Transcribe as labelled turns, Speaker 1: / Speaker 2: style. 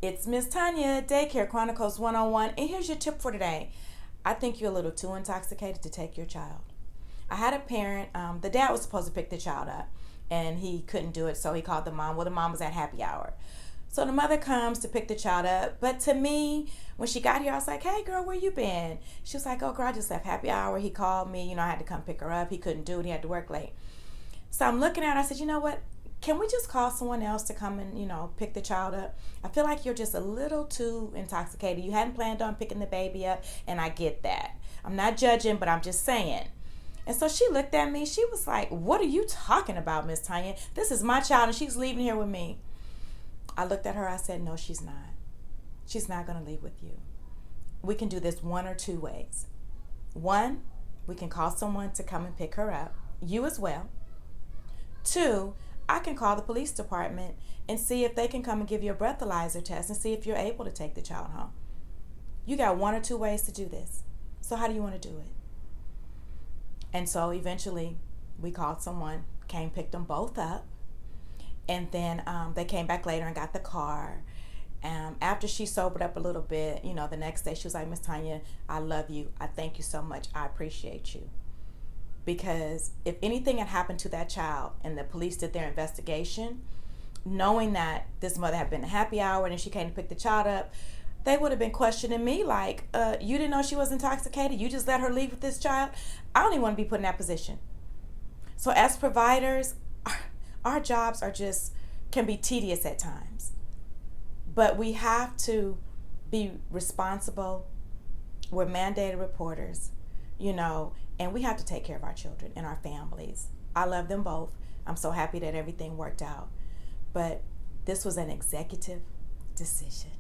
Speaker 1: It's Miss Tanya, Daycare Chronicles 101, and here's your tip for today. I think you're a little too intoxicated to take your child. I had a parent, the dad was supposed to pick the child up, and he couldn't do it, so he called the mom. Well, the mom was at happy hour. So the mother comes to pick the child up, but to me, when she got here, I was like, hey girl, where you been? She was like, oh girl, I just left happy hour. He called me, I had to come pick her up. He couldn't do it, he had to work late. So I'm looking at her, I said, you know what? Can we just call someone else to come and, pick the child up? I feel like you're just a little too intoxicated. You hadn't planned on picking the baby up, and I get that. I'm not judging, but I'm just saying. And so she looked at me. She was like, what are you talking about, Miss Tanya? This is my child, and she's leaving here with me. I looked at her. I said, no, she's not. She's not going to leave with you. We can do this one or two ways. One, we can call someone to come and pick her up, you as well. Two, I can call the police department and see if they can come and give you a breathalyzer test and see if you're able to take the child home. You got one or two ways to do this. So how do you want to do it? And so eventually we called someone, came, picked them both up, and then they came back later and got the car. After she sobered up a little bit, the next day she was like, Miss Tanya, I love you. I thank you so much. I appreciate you. Because if anything had happened to that child and the police did their investigation, knowing that this mother had been a happy hour and then she came to pick the child up, they would have been questioning me like, you didn't know she was intoxicated? You just let her leave with this child? I don't even want to be put in that position. So as providers, our jobs can be tedious at times. But we have to be responsible. We're mandated reporters, and we have to take care of our children and our families. I love them both. I'm so happy that everything worked out. But this was an executive decision.